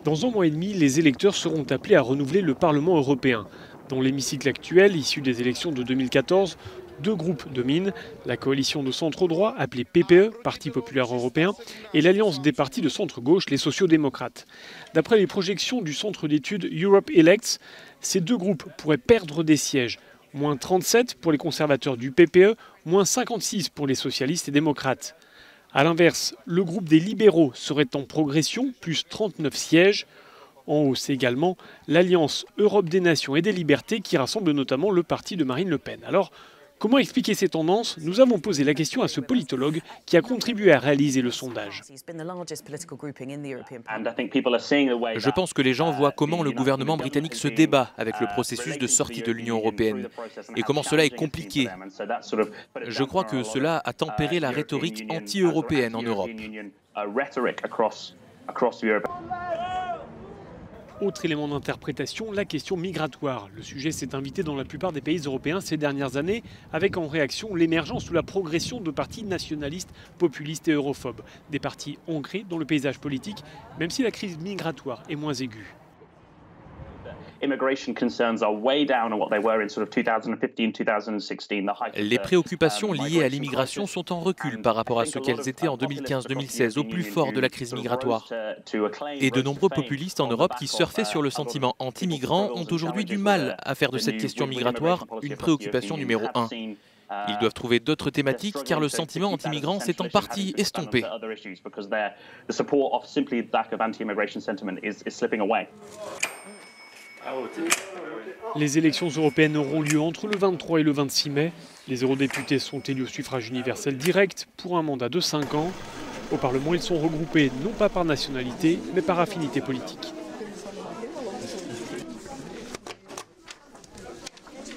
Dans un mois et demi, les électeurs seront appelés à renouveler le Parlement européen. Dans l'hémicycle actuel, issu des élections de 2014, deux groupes dominent, la coalition de centre-droit, appelée PPE, Parti populaire européen, et l'alliance des partis de centre-gauche, les sociaux-démocrates. D'après les projections du centre d'études Europe Elects, ces deux groupes pourraient perdre des sièges. Moins 37 pour les conservateurs du PPE, moins 56 pour les socialistes et démocrates. A l'inverse, le groupe des libéraux serait en progression, plus 39 sièges. En hausse également, l'Alliance Europe des Nations et des Libertés qui rassemble notamment le parti de Marine Le Pen. Alors, comment expliquer ces tendances? Nous avons posé la question à ce politologue qui a contribué à réaliser le sondage. Je pense que les gens voient comment le gouvernement britannique se débat avec le processus de sortie de l'Union européenne et comment cela est compliqué. Je crois que cela a tempéré la rhétorique anti-européenne en Europe. Autre élément d'interprétation, la question migratoire. Le sujet s'est invité dans la plupart des pays européens ces dernières années, avec en réaction l'émergence ou la progression de partis nationalistes, populistes et europhobes. Des partis ancrés dans le paysage politique, même si la crise migratoire est moins aiguë. Les préoccupations liées à l'immigration sont en recul par rapport à ce qu'elles étaient en 2015-2016, au plus fort de la crise migratoire. Et de nombreux populistes en Europe qui surfaient sur le sentiment anti-migrant ont aujourd'hui du mal à faire de cette question migratoire une préoccupation numéro 1. Ils doivent trouver d'autres thématiques car le sentiment anti-migrant s'est en partie estompé. Les élections européennes auront lieu entre le 23 et le 26 mai. Les eurodéputés sont élus au suffrage universel direct pour un mandat de 5 ans. Au Parlement, ils sont regroupés non pas par nationalité, mais par affinité politique.